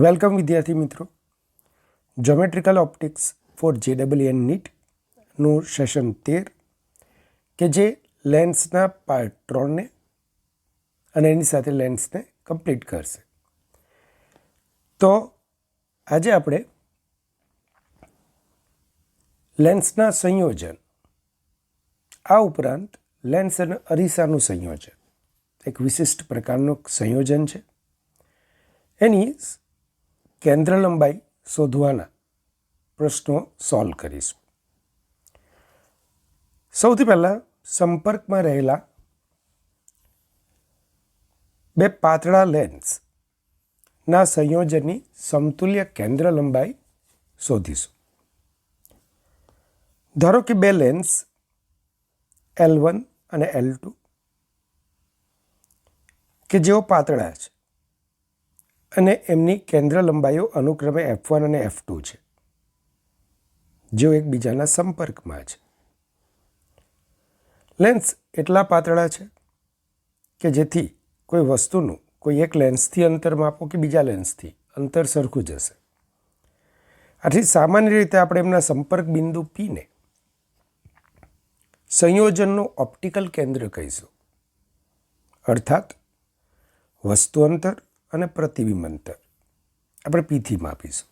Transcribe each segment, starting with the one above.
Welcome વિદ્યાર્થી મિત્રો. જ્યોમેટ્રિકલ optics four JEE નીટનું session 13 કે જે લેન્સના પાર્ટ 3ને અને એની સાથે લેન્સને કમ્પ્લીટ કરશે. તો આજે આપણે લેન્સના સંયોજન, આ ઉપરાંત લેન્સ અને અરીસાનું સંયોજન એક વિશિષ્ટ પ્રકારનું સંયોજન છે, એની કેન્દ્ર લંબાઈ શોધવાના પ્રશ્નો સોલ્વ કરીશું. સૌથી પહેલાં સંપર્કમાં રહેલા બે પાતળા લેન્સના સંયોજનની સમતુલ્ય કેન્દ્ર લંબાઈ શોધીશું. ધારો કે બે લેન્સ L1 અને L2 કે જેઓ પાતળા છે અને એમની કેન્દ્ર લંબાઈઓ અનુક્રમે F1 અને F2 છે, જેઓ એકબીજાના સંપર્કમાં છે. લેન્સ એટલા પાતળા છે કે જેથી કોઈ વસ્તુનું કોઈ એક લેન્સથી અંતર માપો કે બીજા લેન્સથી અંતર સરખું જ હશે. આથી સામાન્ય રીતે આપણે એમના સંપર્ક બિંદુ Pને સંયોજનનું ઓપ્ટિકલ કેન્દ્ર કહીશું, અર્થાત વસ્તુ અંતર અને પ્રતિબિંબ અંતર આપણે Pથી માપીશું.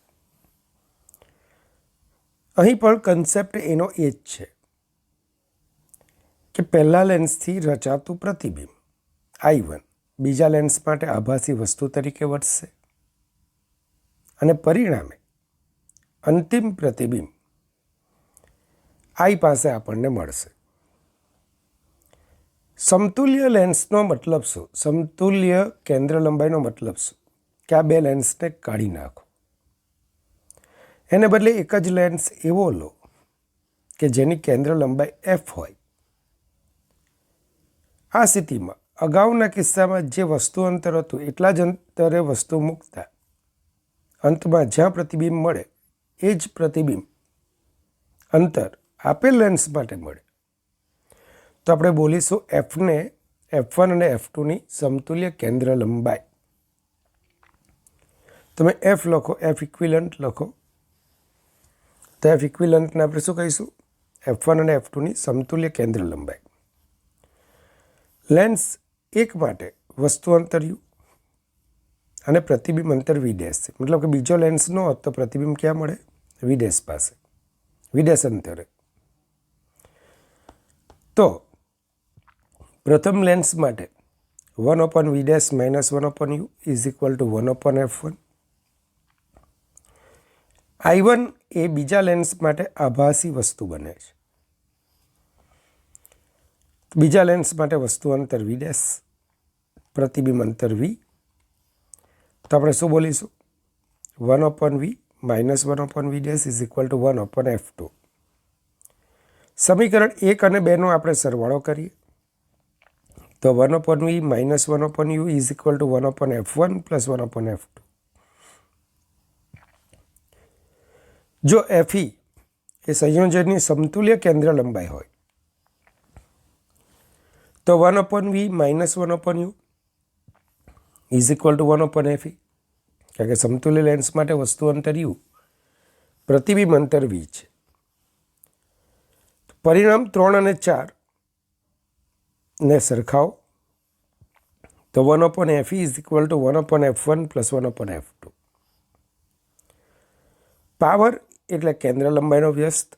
અહીં પણ કન્સેપ્ટ એનો એ જ છે કે પહેલા લેન્સથી રચાતું પ્રતિબિંબ I1 બીજા લેન્સ માટે આભાસી વસ્તુ તરીકે વર્તશે અને પરિણામે અંતિમ પ્રતિબિંબ I પાસે આપણને મળશે. સમતુલ્ય લેન્સનો મતલબ શું? સમતુલ્ય કેન્દ્ર લંબાઈનો મતલબ શું? કે આ બે લેન્સને કાઢી નાખો, એને બદલે એક જ લેન્સ એવો લો કે જેની કેન્દ્ર લંબાઈ F હોય. આ સ્થિતિમાં અગાઉના કિસ્સામાં જે વસ્તુ અંતર હતું એટલા જ અંતરે વસ્તુ મૂકતા અંતમાં જ્યાં પ્રતિબિંબ મળે એ જ પ્રતિબિંબ અંતર આપેલ લેન્સ માટે મળે. તો આપણે બોલીશું Fને F1 અને F2ની સમતુલ્ય કેન્દ્ર લંબાઈ. તમે F લખો, F ઇક્વિલન્ટ લખો, તો F ઇક્વિલન્ટને આપણે શું કહીશું? F1 અને F2ની સમતુલ્ય કેન્દ્ર લંબાઈ. લેન્સ એક માટે વસ્તુ અંતર U અને પ્રતિબિંબ અંતર V' છે. મતલબ કે બીજો લેન્સ ન હોત તો પ્રતિબિંબ ક્યાં મળે? V' પાસે, V' અંતરે. તો પ્રથમ લેન્સ માટે 1/V' - 1/U is equal to 1/F1. I1 એ બીજા લેન્સ માટે આભાસી વસ્તુ બને છે. બીજા લેન્સ માટે વસ્તુ અંતર V', પ્રતિબિંબ અંતર V. તો આપણે શું બોલીશું? 1/V - 1/V' is equal two 1/F2. સમીકરણ 1 અને 2નો આપણે સરવાળો કરીએ તો 1/V - 1/U is equal to 1/F1 plus 1/F2. જો FE એ સંયોજનની સમતુલ્ય કેન્દ્ર લંબાઈ હોય તો 1/V - 1/U is equal two 1/FE, કારણ કે સમતુલ્ય લેન્સ માટે વસ્તુ અંતર U, પ્રતિબિંબ અંતર V છે. પરિણામ 3 અને 4 ને સરખાવો તો 1/FE is equal to 1/F1 plus 1/F2. Power એટલે કેન્દ્ર લંબાઈનો વ્યસ્ત,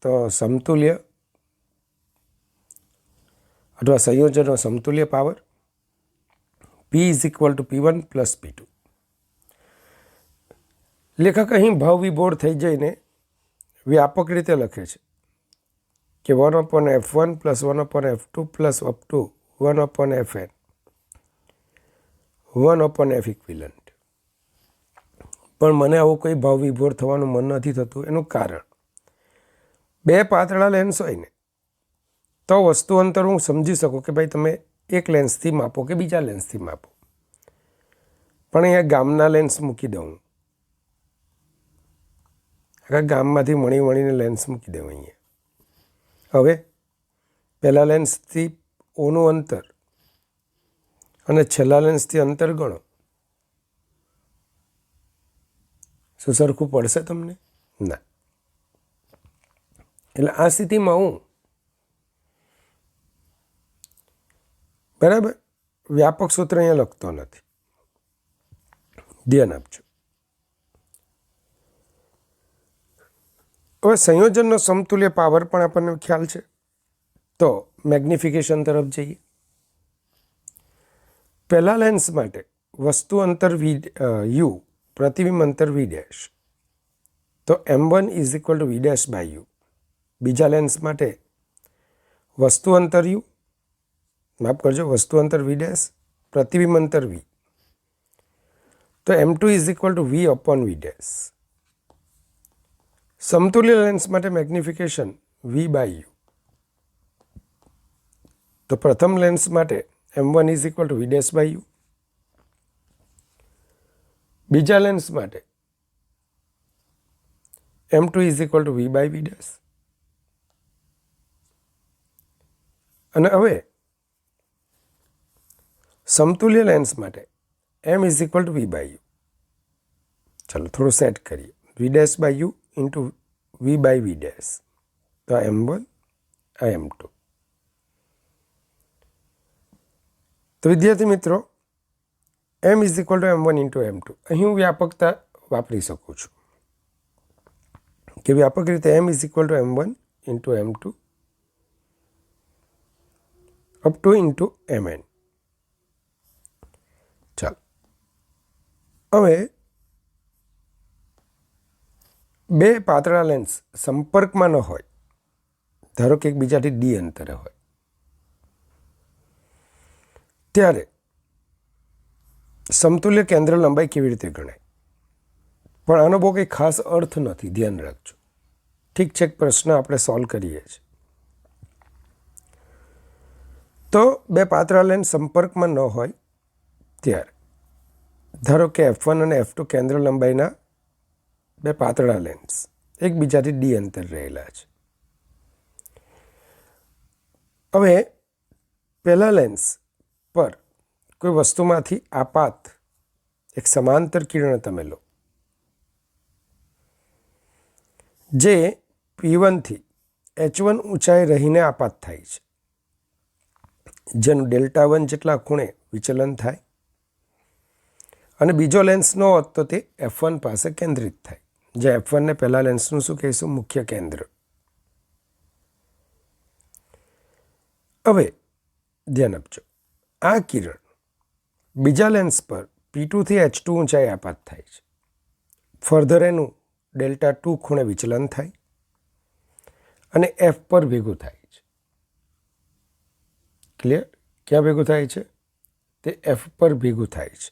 તો સમતુલ્ય અથવા સંયોજનનો સમતુલ્ય power P is equal to P1 plus P2. લેખક અહીં ભાવ વિભોર થઈ જઈને વ્યાપક રીતે લખે છે કે 1/F1 plus 1/F2 plus up to 1/Fn 1/F equivalent. પણ મને આવું કોઈ ભાવ વિભોર થવાનું મન નથી થતું. એનું કારણ, બે પાતળા લેન્સ હોય ને તો વસ્તુ અંતર હું સમજી શકું કે ભાઈ તમે એક લેન્સથી માપો કે બીજા લેન્સથી માપો, પણ અહીંયા ગામના લેન્સ મૂકી દઉં, આખા ગામમાંથી વણીને લેન્સ મૂકી દઉં અહીંયા. હવે પહેલા લેન્સથી ઓનું અંતર અને છેલ્લા લેન્સથી અંતર ગણો શું સરખું પડશે તમને? ના. એટલે આ સ્થિતિમાં હું બરાબર વ્યાપક સૂત્ર અહીંયા લખતો નથી, ધ્યાન આપજો. હવે સંયોજનનો સમતુલ્ય પાવર પણ આપણને ખ્યાલ છે, તો મેગ્નિફિકેશન તરફ જઈએ. પહેલા લેન્સ માટે વસ્તુ અંતર યુ, પ્રતિબિંબ અંતર વી ડેશ, તો M1 is equal to V dash by you. બીજા લેન્સ માટે વસ્તુ અંતર યુ, માફ કરજો, વસ્તુ અંતર વી ડેશ, પ્રતિબિંબ અંતર વી, તો M2 is equal to v upon v dash. સમતુલ્ય લેન્સ માટે મેગ્નિફિકેશન વી બાય યુ, તો પ્રથમ લેન્સ માટે M1 is equal to V dash by you, બીજા લેન્સ માટે M2 is equal to v by v dash. અને હવે સમતુલ્ય લેન્સ માટે M is equal to v by u. ચાલો થોડું સેટ કરીએ. V dash by u into v by v dash, તો આ M1 આ M2. તો વિદ્યાર્થી મિત્રો, M is equal two M1 into M2. અહીં હું વ્યાપકતા વાપરી શકું છું કે વ્યાપક રીતે M is equal two M1 into M2 up to into Mn. ચાલો હવે બે પાતળા લેન્સ સંપર્કમાં ન હોય, ધારો કે એકબીજાથી D અંતરે હોય, ત્યારે સમતુલ્ય કેન્દ્ર લંબાઈ કેવી રીતે ગણાય? પણ આનો બહુ કંઈ ખાસ અર્થ નથી, ધ્યાન રાખજો. ઠીક છે, એક પ્રશ્ન આપણે સોલ્વ કરીએ છીએ. તો બે પાતળા લેન્સ સંપર્કમાં ન હોય ત્યારે, ધારો કે F1 અને F2 કેન્દ્ર લંબાઈના બે પાતળા લેન્સ એકબીજાથી D અંતર રહેલા છે. હવે પહેલા લેન્સ પર કોઈ વસ્તુમાંથી આપાત એક સમાંતર કિરણ તમે લો, જે P1 થી H1 ઊંચાઈ રહીને આપાત થાય છે, જેનું Δ1 જેટલા ખૂણે વિચલન થાય, અને બીજો લેન્સ ન હોત તો તે F1 પાસે કેન્દ્રિત થાય, જે F1 ને પહેલા લેન્સનું શું કહીશું? મુખ્ય કેન્દ્ર. હવે ધ્યાન આપજો, આ કિરણ બીજા લેન્સ પર P2 થી H2 ઊંચાઈ આપાત થાય છે. ફર્ધર એનું Δ2 ખૂણે વિચલન થાય અને F પર ભેગું થાય છે. ક્લિયર? ક્યાં ભેગું થાય છે? તે F પર ભેગું થાય છે,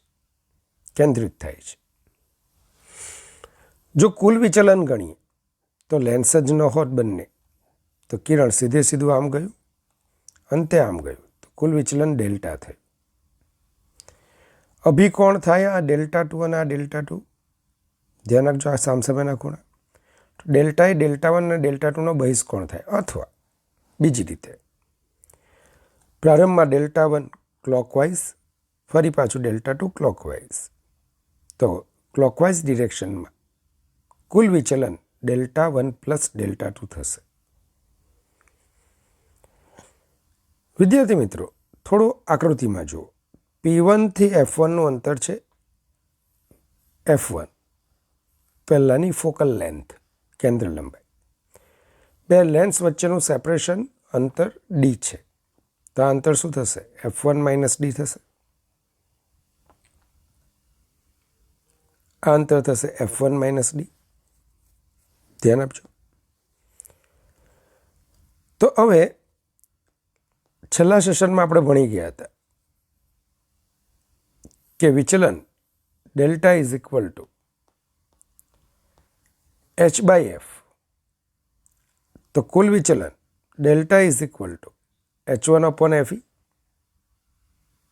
કેન્દ્રિત થાય છે. જો કુલ વિચલન ગણીએ તો લેન્સ જ ન હોત બંને, તો કિરણ સીધે સીધું આમ ગયું, અંતે આમ ગયું, તો કુલ વિચલન ડેલ્ટા થયું. અભિકોણ થાય આ Δ2 અને આ Δ2, ધ્યાન રાખજો, આ સામસામેના ખૂણા. ડેલ્ટા એ Δ1 અને Δ2નો બહિષ્કોણ થાય, અથવા બીજી રીતે પ્રારંભમાં Δ1 ક્લોકવાઇઝ, ફરી પાછું Δ2 ક્લોકવાઇઝ, તો ક્લોકવાઇઝ ડિરેક્શનમાં કુલ વિચલન Δ1 પ્લસ Δ2 થશે. વિદ્યાર્થી મિત્રો, થોડો આકૃતિમાં જુઓ. P1 થી F1નું અંતર છે F1, પહેલાંની ફોકલ લેન્થ, કેન્દ્ર લંબાઈ. બે લેન્સ વચ્ચેનું સેપરેશન અંતર D છે, તો આ અંતર શું થશે? F1 માઇનસ D થશે. આ અંતર થશે F1 માઇનસ D. ધ્યાન આપજો. તો હવે છેલ્લા સેશનમાં આપણે ભણી ગયા હતા કે વિચલન delta is equal two H/F. તો કુલ વિચલન delta is equal to H1 upon Fe,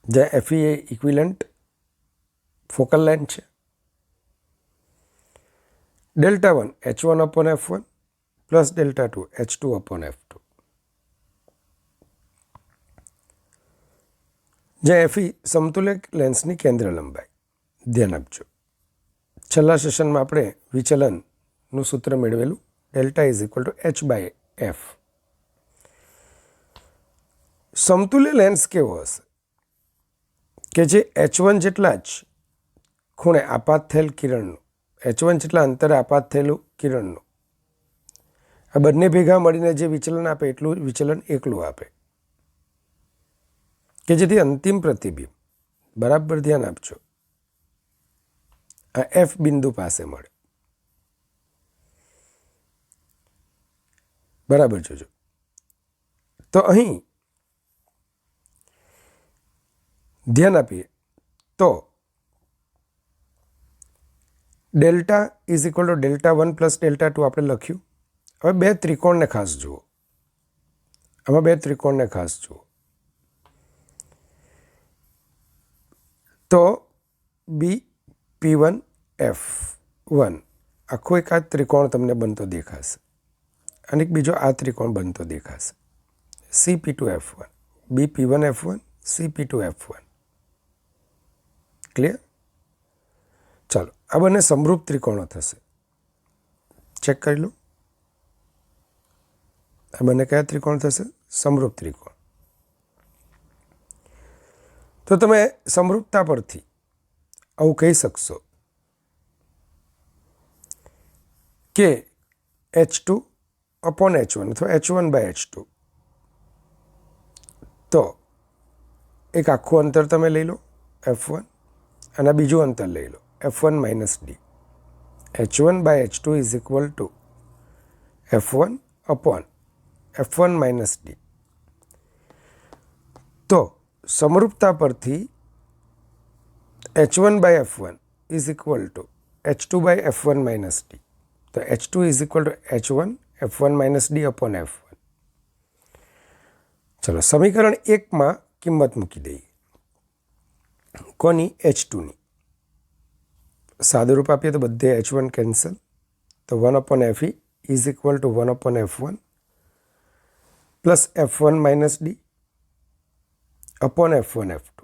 જ્યાં Fe એ ઇક્વિલન્ટ ફોકલ લેન્થ છે. Δ1 H1 upon F1 plus Δ2 H2 upon F2, જ્યાં Fe સમતુલ્ય લેન્સની કેન્દ્ર લંબાઈ. ધ્યાન આપજો, છેલ્લા સેશનમાં આપણે વિચલનનું સૂત્ર મેળવેલું, delta is equal to h by f. સમતુલ્ય લેન્સ કેવો હશે કે જે H1 જેટલા જ ખૂણે આપાત થયેલ કિરણનું, H1 જેટલા અંતરે આપાત થયેલું કિરણનું આ બંને ભેગા મળીને જે વિચલન આપે એટલું વિચલન એકલું આપે, કે જેથી અંતિમ પ્રતિબિંબ, બરાબર ધ્યાન આપજો, આ F બિંદુ પાસે મળે. બરાબર જોજો. તો અહીં ધ્યાન આપીએ તો delta is equal to delta 1 plus delta 2 આપણે લખ્યું. હવે બે ત્રિકોણને ખાસ જુઓ, આમાં બે ત્રિકોણને ખાસ જુઓ. તો BP1F1 આખો એક આ ત્રિકોણ તમને બનતો દેખાશે અને એક બીજો આ ત્રિકોણ બનતો દેખાશે. CP2F1, BP1F1, CP2F1. ક્લિયર? ચાલો, આ બંને સમરૂપ ત્રિકોણો થશે. ચેક કરી લો, આ બંને કયા ત્રિકોણ થશે? સમરૂપ ત્રિકોણ. તો તમે સમરૂપતા પરથી આવું કહી શકશો કે H2 અપોન H1 અથવા H1 બાય H2. તો એક આખું અંતર તમે લઈ લો F1 અને બીજું અંતર લઈ લો F1 minus D. H1 by H2 is equal to F1 upon F1 minus D. તો સમરૂપતા પરથી H1 by F1 is equal to H2 by F1 minus D. તો H2 is equal to H1 F1 minus D upon F1. ચલો, સમીકરણ 1માં કિંમત મૂકી દઈએ. કોની? H2ની. સાદુરૂપ આપીએ તો બધે H1 કેન્સલ. તો 1 upon Fe is equal to 1 upon F1 plus F1 minus D upon F1 F2.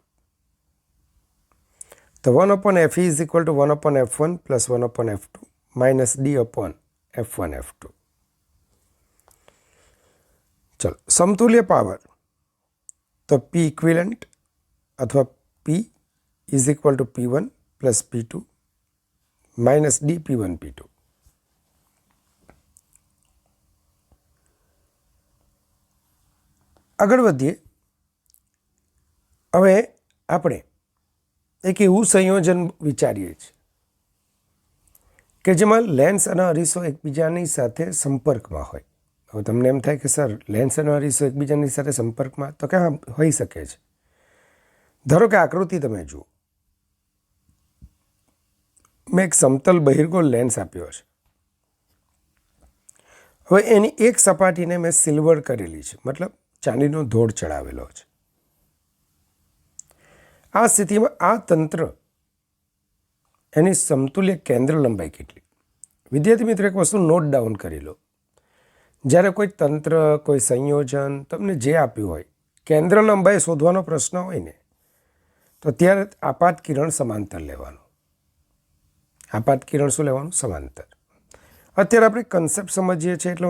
તો 1 upon Fe is equal to 1 upon F1 plus 1 upon F2 minus D upon F1 F2. ચલો, સમતુલ્ય power તો P equivalent અથવા P is equal to P1 plus P2 minus D P1 P2. આગળ વધીએ. હવે આપણે એક એવું સંયોજન વિચારીએ છીએ કે જેમાં લેન્સ અને અરીસો એકબીજાની સાથે સંપર્કમાં હોય. હવે તમને એમ થાય કે સર, લેન્સ અને અરીસો એકબીજાની સાથે સંપર્કમાં તો ક્યાં હોઈ શકે છે? ધારો કે આકૃતિ તમે જુઓ. મેં એક સમતલ બહિર્ગોળ લેન્સ આપ્યો છે. હવે એની એક સપાટીને મેં સિલ્વર કરેલી છે, મતલબ ચાંદીનો ધોળ ચડાવેલો છે. આ સ્થિતિમાં આ તંત્ર એની સમતુલ્ય કેન્દ્ર લંબાઈ કેટલી? વિદ્યાર્થી મિત્રો, એક વસ્તુ નોટ ડાઉન કરી લો. જ્યારે કોઈ તંત્ર, કોઈ સંયોજન તમને જે આપ્યું હોય, કેન્દ્ર લંબાઈ શોધવાનો પ્રશ્ન હોય ને, તો ત્યારે આપાત કિરણ સમાંતર લેવાનું. આપાત કિરણ શું લેવાનું? સમાંતર. અત્યારે આપણે કન્સેપ્ટ સમજીએ છીએ એટલે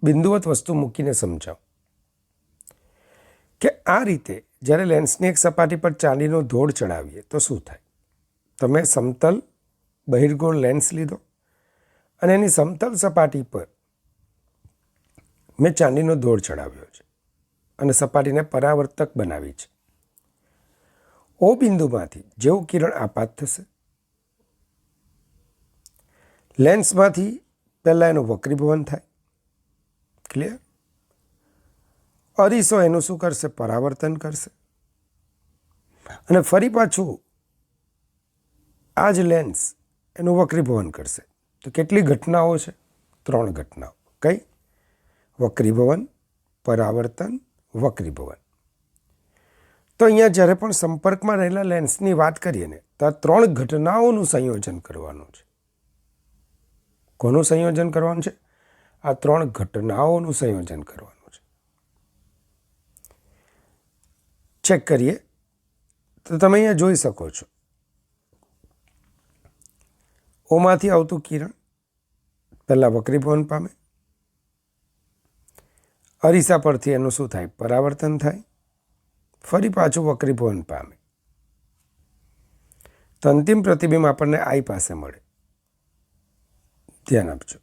બિંદુવત વસ્તુ મૂકીને સમજાવ કે આ રીતે જ્યારે લેન્સની એક સપાટી પર ચાંદીનો ધોળ ચડાવીએ તો શું થાય? તમે સમતલ બહિર્ગોળ લેન્સ લીધો અને એની સમતલ સપાટી પર મેં ચાંદીનો ધોળ ચડાવ્યો છે અને સપાટીને પરાવર્તક બનાવી છે. ઓ બિંદુમાંથી જેવું કિરણ આપાત થશે, લેન્સમાંથી પહેલાં એનું વક્રીભવન થાય. ક્લિયર? અરીસો એનું શું કરશે? પરાવર્તન કરશે. અને ફરી પાછું આ જ લેન્સ એનું વક્રીભવન કરશે. તો કેટલી ઘટનાઓ છે? 3 ઘટનાઓ. કઈ? વક્રીભવન, પરાવર્તન, વક્રીભવન. તો અહીંયા જ્યારે પણ સંપર્કમાં રહેલા લેન્સની વાત કરીએ ને, તો આ 3 ઘટનાઓનું સંયોજન કરવાનું છે. કોનું સંયોજન કરવાનું છે? આ 3 ઘટનાઓનું સંયોજન કરવાનું છે. ચેક કરીએ. તો તમે અહીંયા જોઈ શકો છો ઓમાંથી આવતું કિરણ પહેલાં વક્રીભવન પામે, અરીસા પરથી એનું શું થાય? પરાવર્તન થાય, ફરી પાછું વક્રીભવન પામે, તો અંતિમ પ્રતિબિંબ આપણને આઈ પાસે મળે. ધ્યાન આપજો.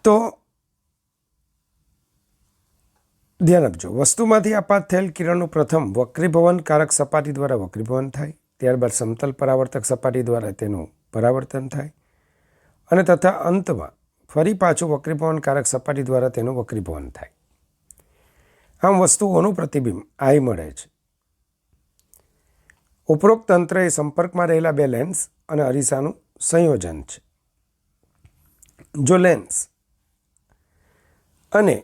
તો ધ્યાન આપજો, વસ્તુમાંથી આપાત થયેલ કિરણનું પ્રથમ વક્રીભવનકારક સપાટી દ્વારા વક્રીભવન થાય, ત્યારબાદ સમતલ પરાવર્તક સપાટી દ્વારા તેનું પરાવર્તન થાય અને તથા અંતમાં ફરી પાછું વક્રીભવનકારક સપાટી દ્વારા તેનું વક્રીભવન થાય. આમ વસ્તુઓનું પ્રતિબિંબ આઈ મળે છે. ઉપરોક્ત તંત્ર એ સંપર્કમાં રહેલા બે લેન્સ અને અરીસાનું સંયોજન છે. જો લેન્સ અને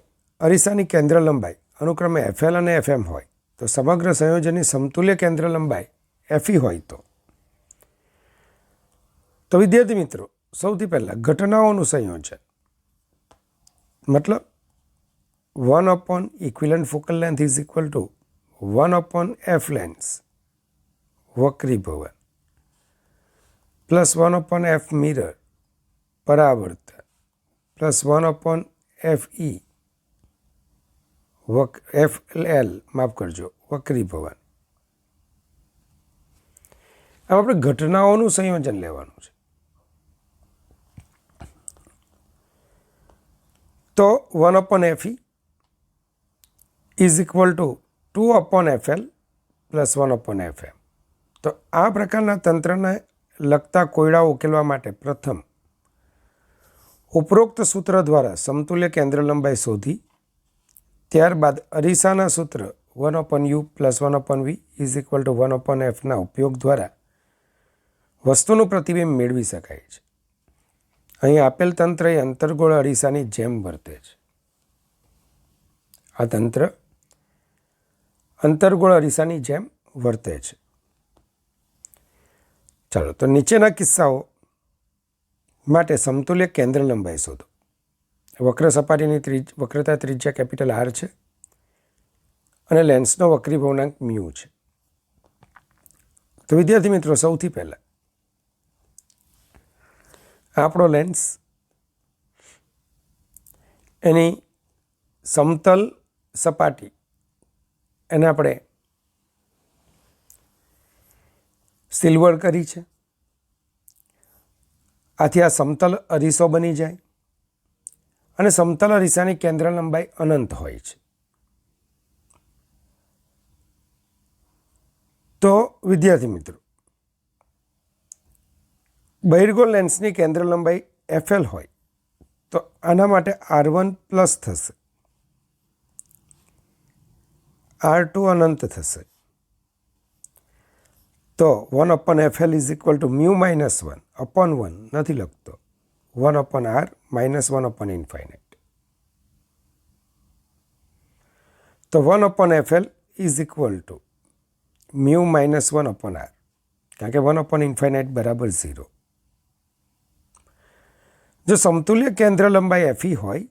અરીસાની કેન્દ્ર લંબાઈ અનુક્રમે FL અને FM હોય તો સમગ્ર સંયોજનની સમતુલ્ય કેન્દ્ર લંબાઈ FE હોય તો વિદ્યાર્થી મિત્રો, સૌથી પહેલાં ઘટનાઓનું સંયોજન મતલબ 1 equivalent focal length is equal to 1 F lens વક્રીભવન પ્લસ 1 F મિરર પરાવર્તન પ્લસ 1 FE FL માફ કરજો વક્રીભવન. આમ આપણે ઘટનાઓનું સંયોજન લેવાનું છે. તો 1 FE is equal to 2 FL plus 1 FM. તો આ પ્રકારના તંત્રને લગતા કોયડાઓ ઉકેલવા માટે પ્રથમ ઉપરોક્ત સૂત્ર દ્વારા સમતુલ્ય કેન્દ્ર લંબાઈ શોધી, ત્યારબાદ અરીસાના સૂત્ર 1/u plus 1/v is equal to 1/fના ઉપયોગ દ્વારા વસ્તુનું પ્રતિબિંબ મેળવી શકાય છે. અહીં આપેલ તંત્ર એ અંતર્ગોળ અરીસાની જેમ વર્તે છે. આ તંત્ર અંતર્ગોળ અરીસાની જેમ વર્તે છે. ચાલો, તો નીચેના કિસ્સાઓ માટે સમતુલ્ય કેન્દ્ર લંબાઈ શોધો. વક્ર સપાટીની વક્રતા ત્રિજ્યા કેપિટલ R છે અને લેન્સનો વક્રીભવનાંક મ્યુ છે. તો વિદ્યાર્થી મિત્રો, સૌથી પહેલાં આપણો લેન્સ એની સમતલ સપાટી એને આપણે સિલ્વર કરી છે. આથી આ સમતલ અરીસો બની જાય અને સમતલ અરીસાની કેન્દ્ર લંબાઈ અનંત હોય છે. તો વિદ્યાર્થી મિત્રો, બહિર્ગોળ લેન્સની કેન્દ્ર લંબાઈ FL હોય તો આના માટે R1 પ્લસ થશે, R2 અનંત થશે. તો 1/FL is equal two mu minus 1/1 નથી લખતો, 1/R માઇનસ 1/ઇન્ફાઇનાઇટ. તો 1/FL is equal two mu minus 1/R, કારણ કે 1/ઇન્ફાઇનાઇટ બરાબર 0. જો સમતુલ્ય કેન્દ્ર લંબાઈ FE હોય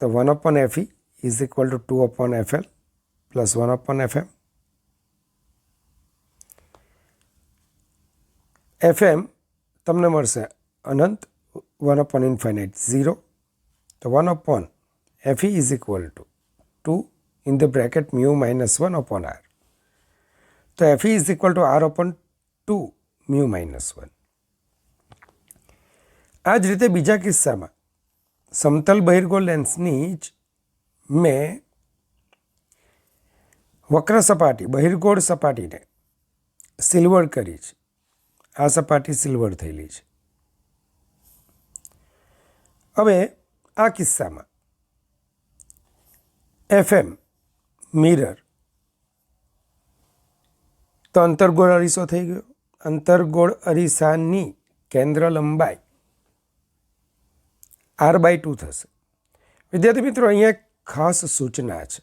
તો 1/FE is equal two 2/FL plus 1/FM. FM તમને મળશે અનંત, 1/ઇન્ફાઇનાઇટ 0. તો 1/FE is equal to 2 in the bracket mu minus 1/R. તો FE is equal two R/2 mu minus 1. આ જ રીતે બીજા કિસ્સામાં સમતલ બહિર્ગોળ લેન્સની જ મેં વક્ર સપાટી બહિર્ગોળ સપાટીને સિલ્વર કરી છે. આ સપાટી સિલ્વર થયેલી છે. હવે આ કિસ્સામાં FM મિરર તો અંતર્ગોળ અરીસો થઈ ગયો. અંતર્ગોળ અરીસાની કેન્દ્ર લંબાઈ R/2 થશે. વિદ્યાર્થી મિત્રો, અહીંયા એક ખાસ સૂચના છે.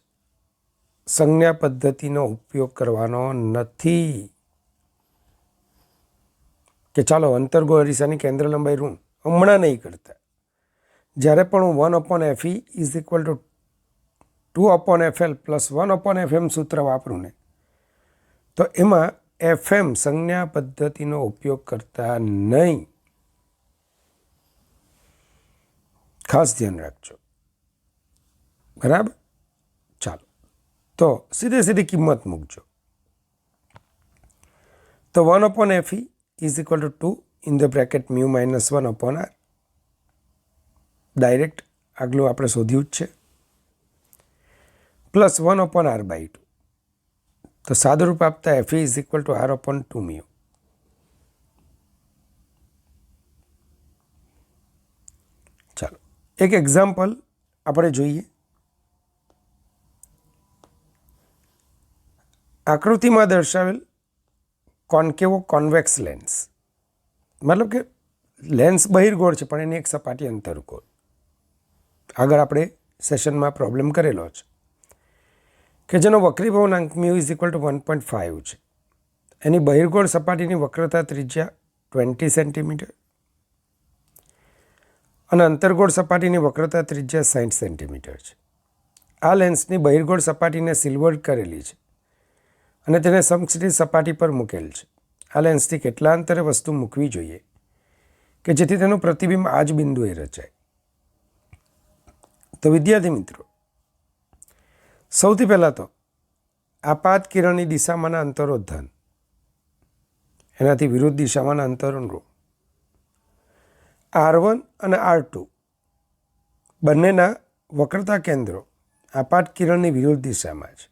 સંજ્ઞા પદ્ધતિનો ઉપયોગ કરવાનો નથી કે ચાલો અંતર્ગોળ અરીસાની કેન્દ્ર લંબાઈ ઋણ હમણાં નહીં કરતા. જ્યારે પણ હું 1/FE is equal two 2/FL plus 1/FM સૂત્ર વાપરું ને, તો એમાં FM સંજ્ઞા પદ્ધતિનો ઉપયોગ કરતા નહીં. ખાસ ધ્યાન રાખજો. બરાબર. ચાલો તો સીધી કિંમત મૂકજો. તો 1/FE is equal to 2 in the bracket μ - 1/r. Direct આગલું આપણે શોધ્યું જ છે. Plus 1/r/2. તો સાદુરૂપ આપતા FE is equal two r/2μ. ચાલો એક એક્ઝામ્પલ આપણે જોઈએ. આકૃતિમાં દર્શાવેલ કોન્કેવો કોન્વેક્સ લેન્સ, મતલબ કે લેન્સ બહિર્ગોળ છે પણ એની એક સપાટી અંતર્ગોળ. આગળ આપણે સેશનમાં પ્રોબ્લેમ કરેલો છે કે જેનો વક્રી ભવનાંક μ ઇઝ ઇક્વલ ટુ 1.5 છે. એની બહિર્ગોળ સપાટીની વક્રતા ત્રિજ્યા 20 સેન્ટીમીટર અને અંતર્ગોળ સપાટીની વક્રતા ત્રિજ્યા 60 સેન્ટીમીટર છે. આ લેન્સની બહિર્ગોળ સપાટીને સિલ્વર્ડ કરેલી છે અને તેને સમક્ષિતિજ સપાટી પર મૂકેલ છે. આ લેન્સથી કેટલા અંતરે વસ્તુ મૂકવી જોઈએ કે જેથી તેનું પ્રતિબિંબ આ જ બિંદુએ રચાય? તો વિદ્યાર્થી મિત્રો, સૌથી પહેલાં તો આપાત કિરણની દિશામાંના અંતરો ધન, એનાથી વિરુદ્ધ દિશામાંના અંતરો ઋણ. R1 અને R2 બંનેના વક્રતા કેન્દ્રો આપાત કિરણની વિરુદ્ધ દિશામાં છે.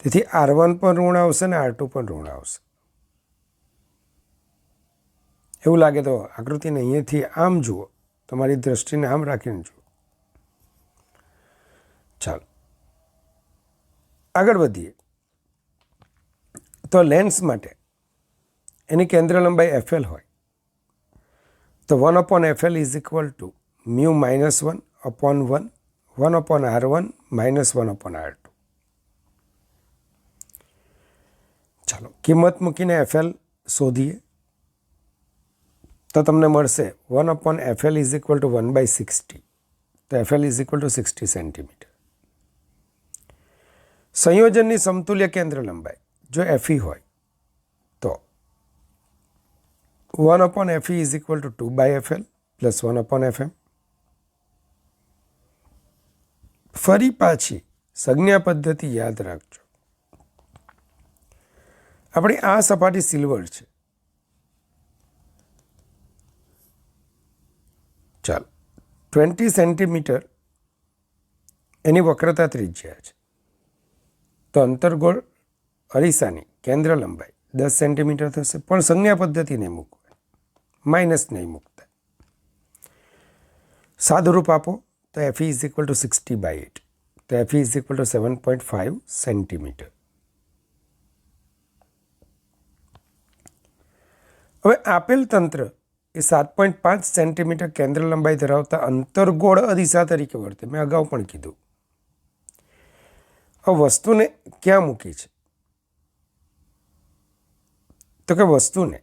તેથી R1 પણ ઋણ આવશે અને R2 પણ ઋણ આવશે. એવું લાગે તો આકૃતિને અહીંયાથી આમ જુઓ, તમારી દ્રષ્ટિને આમ રાખીને જુઓ. ચાલો આગળ વધીએ. તો લેન્સ માટે એની કેન્દ્ર લંબાઈ FL હોય તો 1/FL is equal two μ - 1/1 1/R1 - 1/R2. ચાલો કિંમત મૂકીને FL શોધીએ તો તમને મળશે 1/FL ઇઝ ઇક્વલ ટુ 1/60. તો FL is equal to 60 centimetre. સંયોજનની સમતુલ્ય કેન્દ્ર લંબાઈ જો FE હોય તો 1/FE is equal two 2/FL plus 1/FM. ફરી પાછી સંજ્ઞા પદ્ધતિ યાદ રાખજો. આપણી આ સપાટી સિલ્વર છે. ચાલો 20 સેન્ટીમીટર એની વક્રતા ત્રિજ્યા છે. તો અંતર્ગોળ અરીસાની કેન્દ્ર લંબાઈ 10 સેન્ટીમીટર થશે. પણ સંજ્ઞા પદ્ધતિ નહીં મૂકવા, માઇનસ નહીં મૂકતા. સાદુરૂપ આપો તો FE ઇઝ ઇક્વલ ટુ 60/8. તો FE is equal two 7.5 centimetre. હવે આપેલ તંત્ર એ 7.5 સેન્ટીમીટર કેન્દ્ર લંબાઈ ધરાવતા અંતર્ગોળ અરીસા તરીકે વર્તે. મેં અગાઉ પણ કીધું. આ વસ્તુને ક્યાં મૂકી છે? તો કે વસ્તુને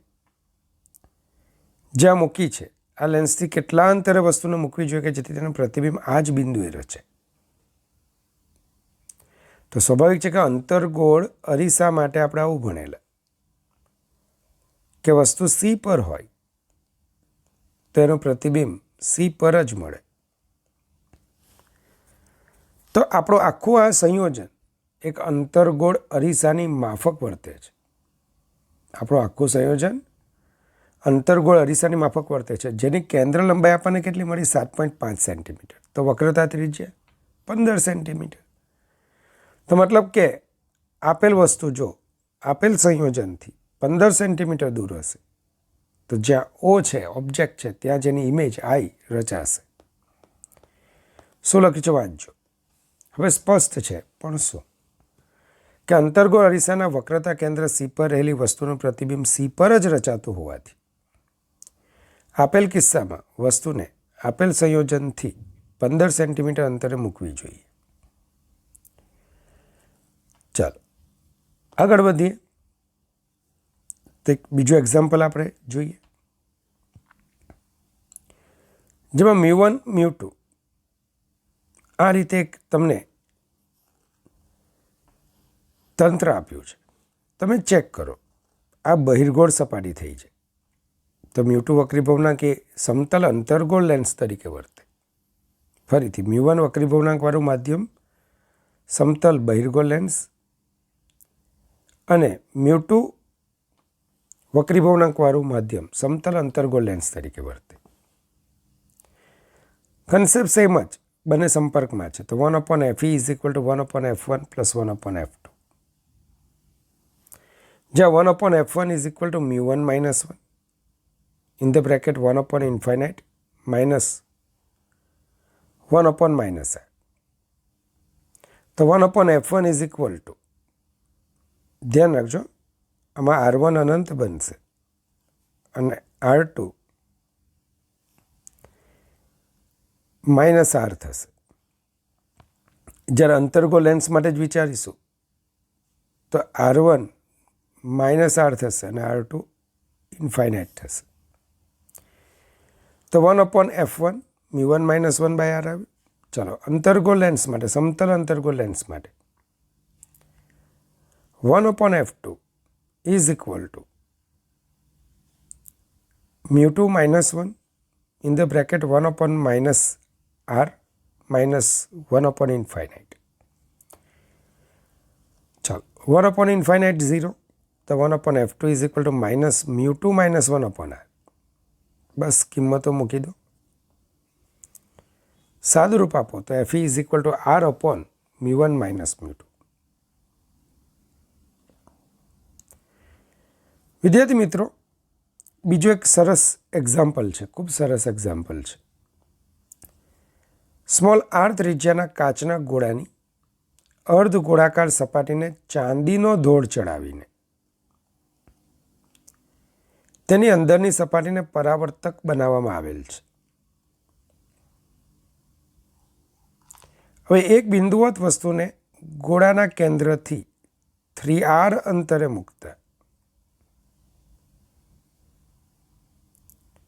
જ્યાં મૂકી છે આ લેન્સથી કેટલા અંતરે વસ્તુને મૂકવી જોઈએ કે જેથી તેનું પ્રતિબિંબ આ જ બિંદુએ રચે? તો સ્વાભાવિક છે કે અંતર્ગોળ અરીસા માટે આપણે આવું ભણેલા કે વસ્તુ C પર હોય તો એનું પ્રતિબિંબ C પર જ મળે. તો આપણું આખું આ સંયોજન એક અંતર્ગોળ અરીસાની માફક વર્તે છે. આપણું આખું સંયોજન અંતર્ગોળ અરીસાની માફક વર્તે છે, જેની કેન્દ્ર લંબાઈ આપણને કેટલી મળી? 7.5 સેન્ટીમીટર. તો વક્રતા ત્રિજ્યા 15 સેન્ટીમીટર. તો મતલબ કે આપેલ વસ્તુ જો આપેલ સંયોજનથી 15 સેન્ટીમીટર દૂર હશે તો જ્યાં O છે, ઓબ્જેક્ટ છે, ત્યાં જેની ઇમેજ I રચાશે. શું લખ્યું છે વાંચજો. હવે સ્પષ્ટ છે પણ શું કે અંતર્ગોળ અરીસાના વક્રતા કેન્દ્ર C પર રહેલી વસ્તુનું પ્રતિબિંબ C પર જ રચાતું હોવાથી આપેલ કિસ્સામાં વસ્તુને આપેલ સંયોજનથી 15 સેન્ટીમીટર અંતરે મૂકવી જોઈએ. ચાલો આગળ વધીએ. તો એક બીજું એક્ઝામ્પલ આપણે જોઈએ જેમાં μ1 μ2 આ રીતે એક તમને તંત્ર આપ્યું છે. તમે ચેક કરો આ બહિર્ગોળ સપાટી થઈ છે, તો મ્યુ2 વક્રીભવનાંક એ સમતલ અંતર્ગોળ લેન્સ તરીકે વર્તે. ફરીથી મ્યુ1 વક્રીભવનાંકવાળું માધ્યમ સમતલ બહિર્ગોળ લેન્સ અને મ્યુ2 વક્રીભવનાંકવાળું માધ્યમ સમતલ અંતર્ગોળ લેન્સ તરીકે વર્તે. કન્સેપ્ટ સેમ જ, બંને સંપર્કમાં છે. તો 1/Fe is equal to 1/F1 plus 1/F2, જ્યાં 1/F1 is equal to mu minus 1 in the bracket 1/∞ minus 1/-. તો 1/F1 ઇઝ ઇક્વલ ટુ, ધ્યાન રાખજો આમાં R1 અનંત બનશે અને R2 માઇનસ R થશે. જ્યારે અંતર્ગોળ લેન્સ માટે જ વિચારીશું તો R1 માઇનસ R થશે અને R2 ઇન્ફાઇનાઇટ થશે. તો 1/F1 મ્યુ1 માઇનસ 1/R આવ્યું. ચલો અંતર્ગોળ લેન્સ માટે, સમતલ અંતર્ગોળ લેન્સ માટે 1/F2 is equal to mu minus 1 in the bracket 1/-R minus 1/∞. ચાલો 1/∞ 0, તો 1/F2 is equal to minus mu minus 1/R. બસ કિંમતો મૂકી દો, સાદુરૂપ આપો તો Fe is equal to R upon mu minus mu. વિદ્યાર્થી મિત્રો, બીજું એક સરસ એક્ઝામ્પલ છે, ખૂબ સરસ એક્ઝામ્પલ છે. સ્મોલ r ત્રિજ્યાના કાચના ગોળાની અર્ધ ગોળાકાર સપાટીને ચાંદીનો ધોળ ચડાવીને તેની અંદરની સપાટીને પરાવર્તક બનાવવામાં આવેલ છે. હવે એક બિંદુવત વસ્તુને ગોળાના કેન્દ્રથી 3r અંતરે મૂકતા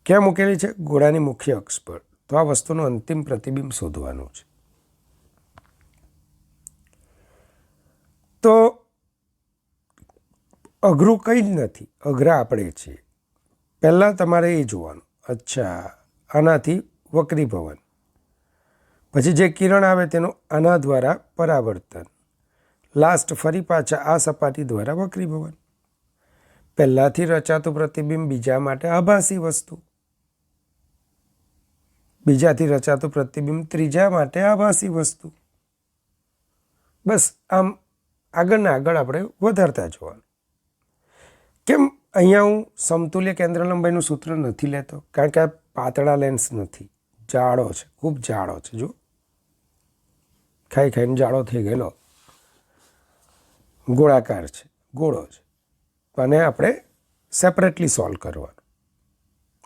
ક્યાં મૂકેલી છે? ગોળાની મુખ્ય અક્ષ પર. તો આ વસ્તુનું અંતિમ પ્રતિબિંબ શોધવાનું છે. તો અઘરું કંઈ જ નથી, અઘરા આપણે છીએ. પહેલાં તમારે એ જોવાનું, અચ્છા આનાથી વક્રીભવન, પછી જે કિરણ આવે તેનું આના દ્વારા પરાવર્તન, લાસ્ટ ફરી પાછા આ સપાટી દ્વારા વક્રીભવન. પહેલાંથી રચાતું પ્રતિબિંબ બીજા માટે આભાસી વસ્તુ, બીજાથી રચાતું પ્રતિબિંબ ત્રીજા માટે આભાસી વસ્તુ. બસ આમ આગળને આગળ આપણે વધારતા જોવાનું. કેમ અહીંયા હું સમતુલ્ય કેન્દ્ર લંબાઈનું સૂત્ર નથી લેતો? કારણ કે આ પાતળા લેન્સ નથી, જાડો છે, ખૂબ જાડો છે. જો ખાઈ ખાઈને જાડો થઈ ગયેલો ગોળાકાર છે, ગોળો છે, અને આપણે સેપરેટલી સોલ્વ કરવાનું.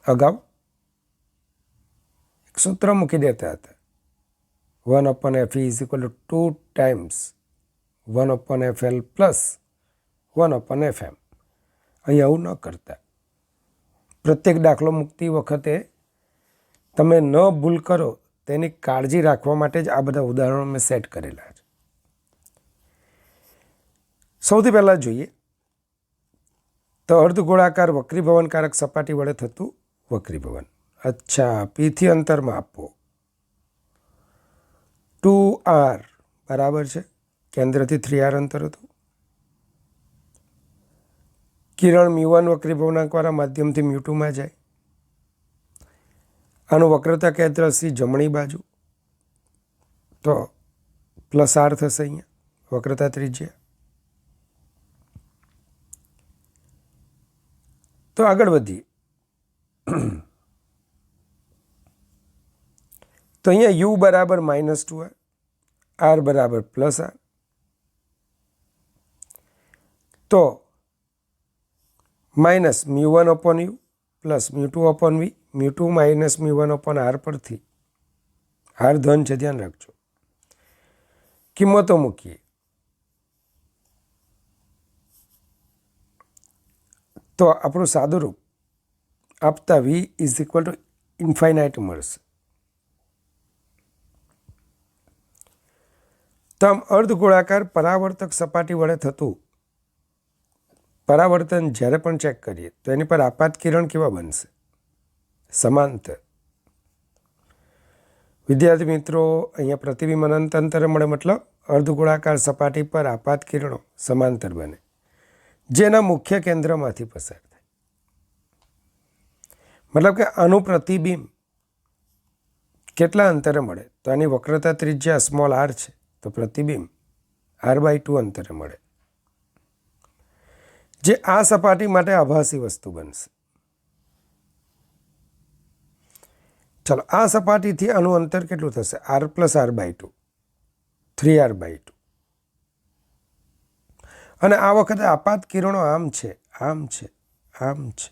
અગાઉ એક સૂત્ર મૂકી દેતા હતા, 1/Fe is equal to 2 times 1/Fl plus 1/Fm. અહીં આવું ન કરતા. પ્રત્યેક દાખલો મૂકતી વખતે તમે ન ભૂલ કરો તેની કાળજી રાખવા માટે જ આ બધા ઉદાહરણો મેં સેટ કરેલા છે. સૌથી પહેલાં જોઈએ તો અર્ધગોળાકાર વક્રીભવનકારક સપાટી વડે થતું વક્રીભવન. અચ્છા, પીથી અંતરમાં આપો 2r બરાબર છે, કેન્દ્રથી 3r અંતર હતું. કિરણ મ્યુ1 વક્રીભવનાંકવાળા માધ્યમથી મ્યુ2માં જાય. આનું વક્રતા કેન્દ્ર સી જમણી બાજુ, તો પ્લસ r થશે અહીંયા વક્રતા ત્રિજ્યા. તો આગળ વધીએ તો અહીંયા u બરાબર -2r, r બરાબર +r. તો માઇનસ મ્યુ1/u પ્લસ મ્યુ2/v, મ્યુ2 માઇનસ મ્યુ1/r પરથી r ધન છે, ધ્યાન રાખજો. કિંમતો મૂકીએ તો આપણું સાદું રૂપ આપતા v is equal two infinite મળશે. તો આમ અર્ધગોળાકાર પરાવર્તક સપાટી વડે થતું પરાવર્તન જ્યારે પણ ચેક કરીએ તો એની પર આપાત કિરણ કેવા બનશે? સમાંતર. વિદ્યાર્થી મિત્રો, અહીંયા પ્રતિબિંબ અનંત અંતરે મળે, મતલબ અર્ધગોળાકાર સપાટી પર આપાત કિરણો સમાંતર બને, જેના મુખ્ય કેન્દ્રમાંથી પસાર થાય. મતલબ કે આનું પ્રતિબિંબ કેટલા અંતરે મળે? તો આની વક્રતા ત્રિજ્યા સ્મોલ આર છે, તો પ્રતિબિંબ r/2 અંતરે મળે, જે આ સપાટી માટે આભાસી વસ્તુ બનશે. ચલો, આ સપાટીથી આનું અંતર કેટલું થશે? r + r/2, 3r/2. અને આ વખતે આપાત કિરણો આમ છે, આમ છે, આમ છે.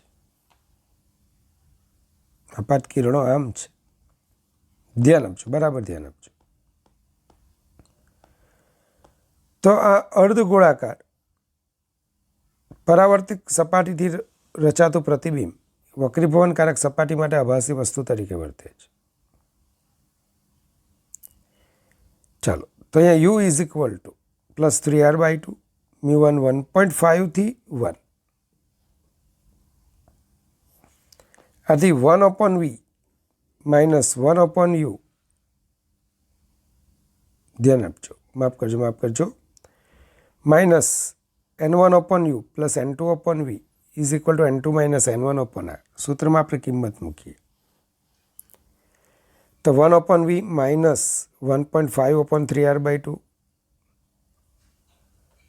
આપાત કિરણો આમ છે. ધ્યાન આપજો, બરાબર ધ્યાન આપજો. તો આ અર્ધગોળાકાર પરાવર્તિત સપાટીથી રચાતું પ્રતિબિંબ વક્રીભવનકારક સપાટી માટે આભાસી વસ્તુ તરીકે વર્તે છે. ચાલો, તો અહીંયા u = +3r/2, μ1 1.5 થી 1. આથી 1/v - 1/u. ધ્યાન આપજો, માફ કરજો, minus n1/u + n2/v = n2 - n1/r. સૂત્રમાં આપણે કિંમત મૂકીએ તો 1/v - 1.5/3r/2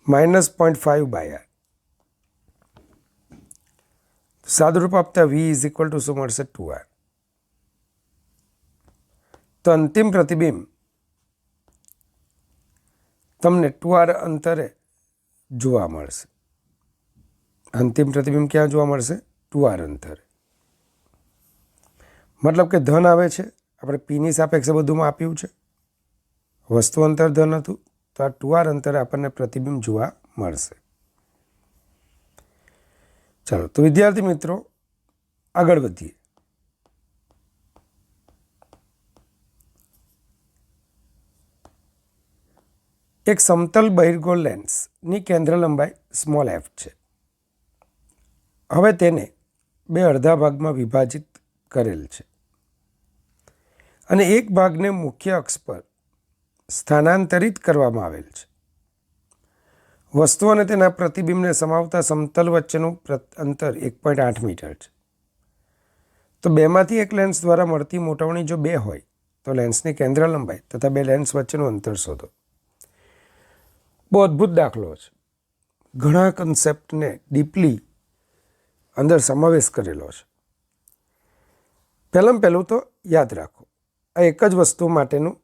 -0.5/r. સાદુરૂપ આપતા v = શું મળશે? 2r. તો અંતિમ પ્રતિબિંબ તમને 2r અંતરે જોવા મળશે. અંતિમ પ્રતિબિંબ ક્યાં જોવા મળશે? 2r અંતરે. મતલબ કે ધન આવે છે, આપણે પીની સાપેક્ષે બધુંમાં આપ્યું છે, વસ્તુ અંતર ધન હતું, તો આ 2r અંતરે આપણને પ્રતિબિંબ જોવા મળશે. ચાલો, તો વિદ્યાર્થી મિત્રો આગળ વધીએ. એક સમતલ બહિર્ગોળ લેન્સની કેન્દ્ર લંબાઈ સ્મોલ f છે. હવે તેને બે અડધા ભાગમાં વિભાજિત કરેલ છે અને એક ભાગને મુખ્ય અક્ષ પર સ્થાનાંતરિત કરવામાં આવેલ છે. વસ્તુ અને તેના પ્રતિબિંબને સમાવતા સમતલ વચ્ચેનું અંતર 1.8 મીટર છે. તો બેમાંથી એક લેન્સ દ્વારા મળતી મોટવણી જો 2 હોય તો લેન્સની કેન્દ્ર લંબાઈ તથા બે લેન્સ વચ્ચેનું અંતર શોધો. બહુ અદ્ભુત દાખલો છે. ઘણા કન્સેપ્ટને ડીપલી અંદર સમાવેશ કરેલો છે. પહેલું તો યાદ રાખો, આ એક જ વસ્તુ માટેનું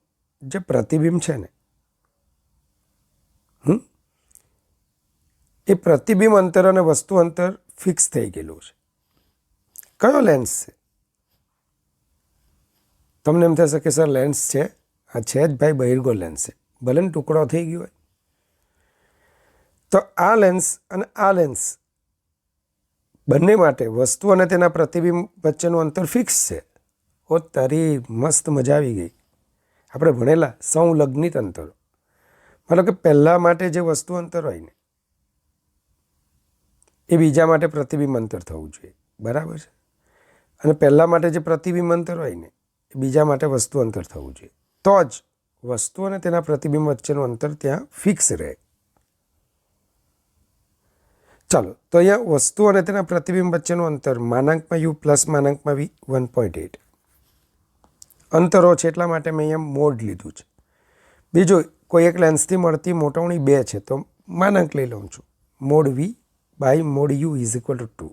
જે પ્રતિબિંબ છે ને, એ પ્રતિબિંબ અંતર અને વસ્તુ અંતર ફિક્સ થઈ ગયેલું છે. કયો લેન્સ છે? તમને એમ થશે કે સર લેન્સ છે, આ છે જ ભાઈ, બહિર્ગોળ લેન્સ છે, ભલે ને ટુકડો થઈ ગયો હોય. તો આ લેન્સ અને આ લેન્સ બંને માટે વસ્તુ અને તેના પ્રતિબિંબ વચ્ચેનું અંતર ફિક્સ છે. ઓ તારી, મસ્ત મજા આવી ગઈ. આપણે ભણેલા સંલગ્નિત અંતરો, મતલબ કે પહેલા માટે જે વસ્તુ અંતર હોય ને એ બીજા માટે પ્રતિબિંબ અંતર થવું જોઈએ, બરાબર છે? અને પહેલા માટે જે પ્રતિબિંબ અંતર હોય ને એ બીજા માટે વસ્તુ અંતર થવું જોઈએ. તો જ વસ્તુ અને તેના પ્રતિબિંબ વચ્ચેનું અંતર ત્યાં ફિક્સ રહે. ચાલો, તો અહીંયા વસ્તુ અને તેના પ્રતિબિંબ વચ્ચેનું અંતર -u + -v 1.8 અંતરો છે, એટલા માટે મેં અહીંયા મોડ લીધું છે. બીજું, કોઈ એક લેન્સથી મળતી મોટવણી 2 છે તો માનાંક લઈ લઉં છું. Mode v / mode u = 2.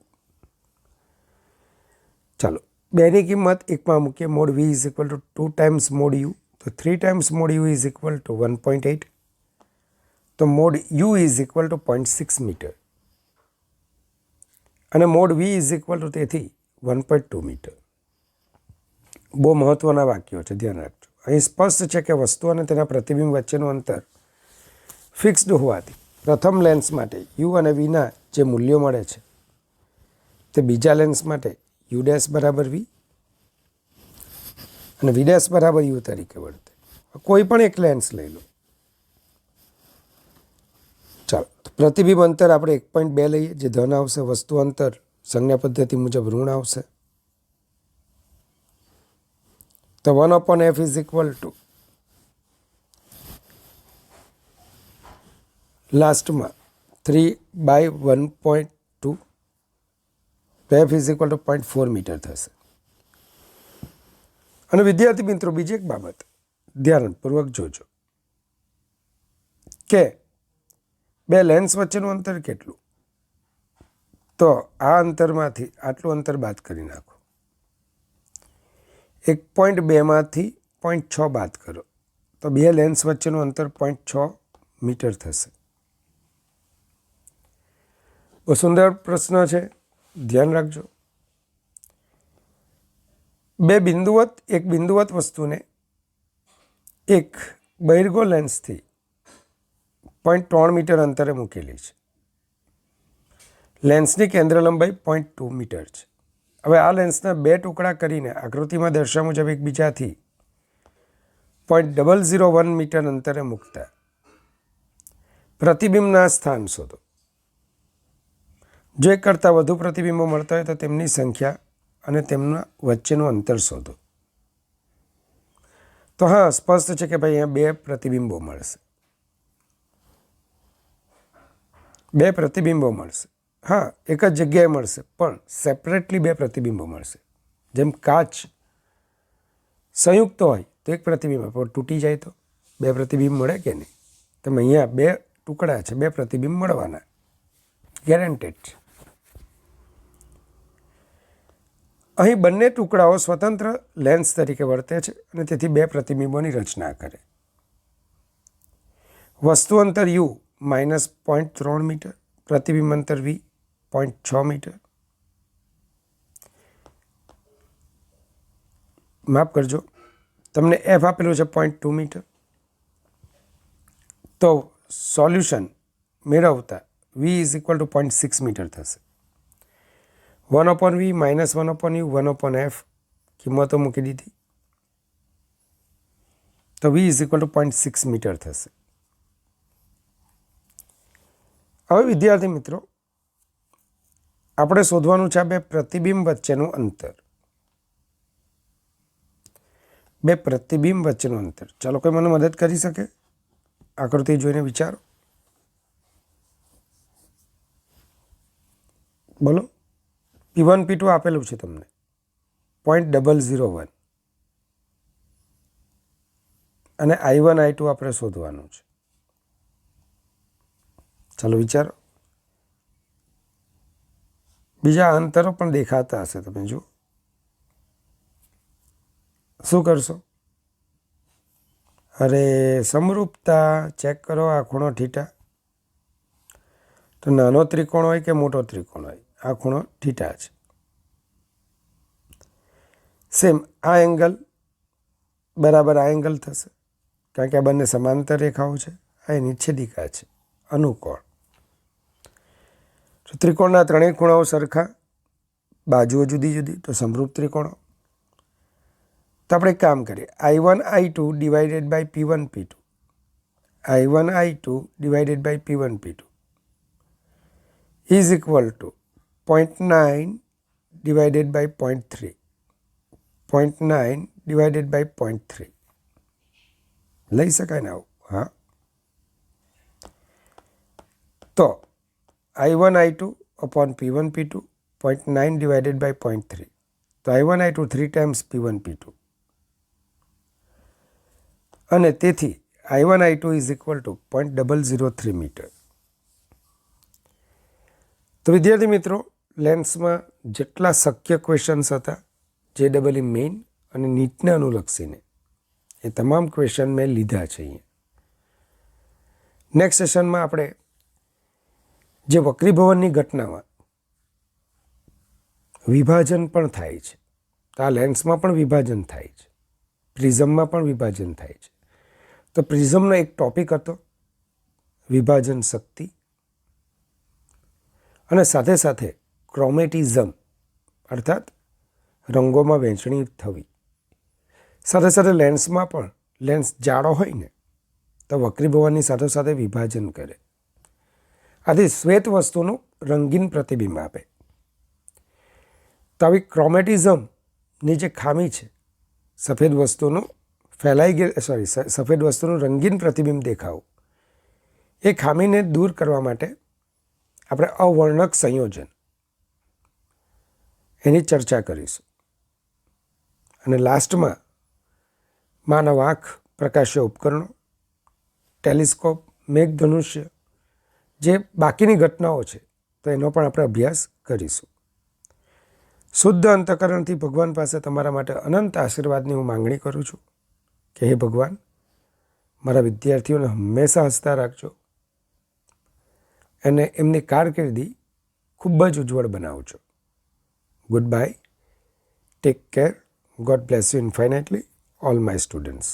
ચાલો, બેની કિંમત એકમાં મૂકીએ. Mode v = 2 times mode u, તો 3 ટાઈમ્સ મોડ u = 1.8. તો મોડ u = 0.6 મીટર અને મોડ v = તેથી 1.2 મીટર. બહુ મહત્ત્વના વાક્યો છે, ધ્યાન રાખજો. અહીં સ્પષ્ટ છે કે વસ્તુ અને તેના પ્રતિબિંબ વચ્ચેનું અંતર ફિક્સ્ડ હોવાથી પ્રથમ લેન્સ માટે u અને vના જે મૂલ્યો મળે છે તે બીજા લેન્સ માટે u' = v અને v' = u તરીકે વર્તે. કોઈ પણ એક લેન્સ લઈ લો. ચાલો, તો પ્રતિબિંબ અંતર આપણે 1.2 લઈએ, જે ધન આવશે. વસ્તુ અંતર સંજ્ઞા પદ્ધતિ મુજબ ઋણ આવશે. તો 1/f ઇઝ ઇક્વલ ટુ લાસ્ટમાં 3/1.2, f is equal to 0.4 metre થશે. અને વિદ્યાર્થી મિત્રો, બીજી એક બાબત ધ્યાનપૂર્વક જોજો કે બે લેન્સ વચ્ચેનું અંતર કેટલું. તો આ અંતરમાંથી આટલું અંતર બાદ કરી નાખો. 1.2 માંથી 0.6 બાદ કરો તો બે લેન્સ વચ્ચેનું અંતર 0.6 મીટર થશે. બહુ સુંદર પ્રશ્ન છે, ધ્યાન રાખજો. એક બિંદુવત વસ્તુને એક બહિર્ગોળ લેન્સથી 0.3 મીટર અંતરે મૂકેલી છે. લેન્સની કેન્દ્ર લંબાઈ 0.2 મીટર છે. હવે આ લેન્સના બે ટુકડા કરીને આકૃતિમાં દર્શાવ્યા મુજબ એકબીજાથી 0.001 મીટર અંતરે મૂકતા પ્રતિબિંબના સ્થાન શોધો. જો એક કરતાં વધુ પ્રતિબિંબો મળતા હોય તો તેમની સંખ્યા અને તેમના વચ્ચેનું અંતર શોધો. તો હા, સ્પષ્ટ છે કે ભાઈ અહીંયા બે પ્રતિબિંબો મળશે. બે પ્રતિબિંબો મળશે. હા, એક જ જગ્યાએ મળશે, પણ સેપરેટલી બે પ્રતિબિંબો મળશે. જેમ કાચ સંયુક્ત હોય તો એક પ્રતિબિંબ, પણ તૂટી જાય તો બે પ્રતિબિંબ મળે કે નહીં? તમે અહીંયા બે ટુકડા છે, બે પ્રતિબિંબ મળવાના, ગેરંટેડ છે. અહીં બંને ટુકડાઓ સ્વતંત્ર લેન્સ તરીકે વર્તે છે અને તેથી બે પ્રતિબિંબોની રચના કરે. વસ્તુ અંતર u -0.3 મીટર, પ્રતિબિંબ અંતર v 0.6 મીટર. માફ કરજો, તમને f આપેલું છે 0.2 મીટર. તો સોલ્યુશન મેળવતા v is equal to 0.6 metre થશે. 1/v -1/u 1/f કિંમતો મૂકી દીધી તો v is equal to 0.6 metre થશે. હવે વિદ્યાર્થી મિત્રો, આપણે શોધવાનું છે આ બે પ્રતિબિંબ વચ્ચેનું અંતર. બે પ્રતિબિંબ વચ્ચેનું અંતર. ચાલો, કોઈ મને મદદ કરી શકે? આકૃતિ જોઈને વિચારો. બોલો. P1 P2 આપેલું છે તમને 0.001 અને I1 I2 આપણે શોધવાનું છે. ચાલો વિચારો. બીજા અંતરો પણ દેખાતા હશે, તમે જુઓ. શું કરશો? અરે, સમરૂપતા ચેક કરો. આ ખૂણો થીટા, તો નાનો ત્રિકોણ હોય કે મોટો ત્રિકોણ હોય, આ ખૂણો થીટા છે. સેમ આ એંગલ બરાબર આ એંગલ થશે, કારણ કે આ બંને સમાંતર રેખાઓ છે. આ એની છેદિકા છે, અનુકોણ. તો ત્રિકોણના ત્રણેય ખૂણાઓ સરખા, બાજુઓ જુદી જુદી, તો સમરૂપ ત્રિકોણો. તો આપણે એક કામ કરીએ, I1 I2 divided by P1 P2, I1 I2 divided by P1 P2 is equal to 0.9 divided by 0.3, 0.9 divided by 0.3 લઈ શકાય ને આવું? હા. તો I1 I2 upon P1 P2 0.9 divided by 0.3. તો I1 I2 3 times P1 P2 અને તેથી I1 I2 is equal two 0.003 metre. તો વિદ્યાર્થી મિત્રો, લેન્સમાં જેટલા શક્ય ક્વેશ્ચન્સ હતા, JEE મેઇન અને નીટને અનુલક્ષીને, એ તમામ ક્વેશ્ચન મેં લીધા છે અહીંયા. નેક્સ્ટ સેશનમાં આપણે જે વક્રીભવનની ઘટનામાં વિભાજન પણ થાય છે, તો આ લેન્સમાં પણ વિભાજન થાય છે, પ્રિઝમમાં પણ વિભાજન થાય છે. તો પ્રિઝમનો એક ટોપિક હતો વિભાજન શક્તિ, અને સાથે સાથે ક્રોમેટિઝમ અર્થાત રંગોમાં વહેંચણી થવી. સાથે સાથે લેન્સમાં પણ, લેન્સ જાડો હોય ને તો વક્રીભવનની સાથે સાથે વિભાજન કરે. આથી શ્વેત વસ્તુનું રંગીન પ્રતિબિંબ આપે. તો આવી ક્રોમેટિઝમની જે ખામી છે, સફેદ વસ્તુનું સફેદ વસ્તુનું રંગીન પ્રતિબિંબ દેખાવું, એ ખામીને દૂર કરવા માટે આપણે અવર્ણક સંયોજન એની ચર્ચા કરીશું. અને લાસ્ટમાં માનવ આંખ, પ્રકાશ્ય ઉપકરણો, ટેલિસ્કોપ, મેઘધનુષ્ય, જે બાકીની ઘટનાઓ છે તો એનો પણ આપણે અભ્યાસ કરીશું. શુદ્ધ અંતઃકરણથી ભગવાન પાસે તમારા માટે અનંત આશીર્વાદની હું માંગણી કરું છું કે હે ભગવાન, મારા વિદ્યાર્થીઓને હંમેશા હસતા રાખજો અને એમની કારકિર્દી ખૂબ જ ઉજ્જવળ બનાવજો. Good bye. Take care. God bless you infinitely, all my students.